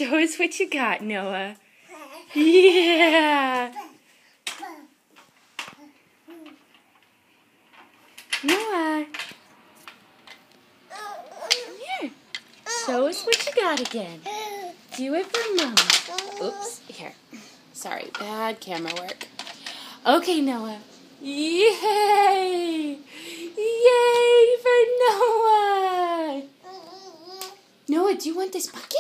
Show us what you got, Noah. Yeah. Noah. Come here. Show us what you got again. Do it for Mama. Oops. Here. Sorry. Bad camera work. Okay, Noah. Yay! Yay for Noah! Noah, do you want this bucket?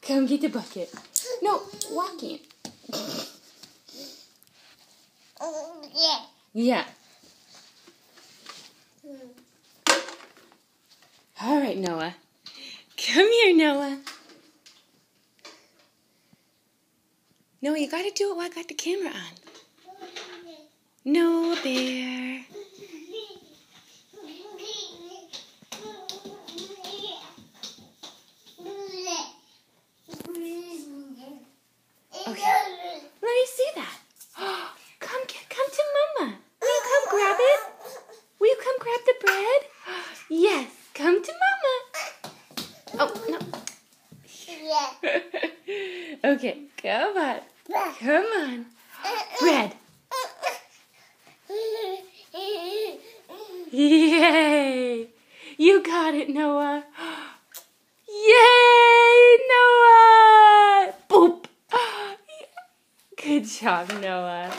Come get the bucket. No, walking. Yeah. All right, Noah. Come here, Noah. Noah, you gotta do it while I got the camera on. No, bear. Okay. Let me see that. Come to Mama. Will you come grab it? Will you come grab the bread? Yes, come to Mama. Oh, no. Okay, come on. Come on. Bread. Yay! You got it, Noah. Yay, Noah! Boop. Good job, Noah.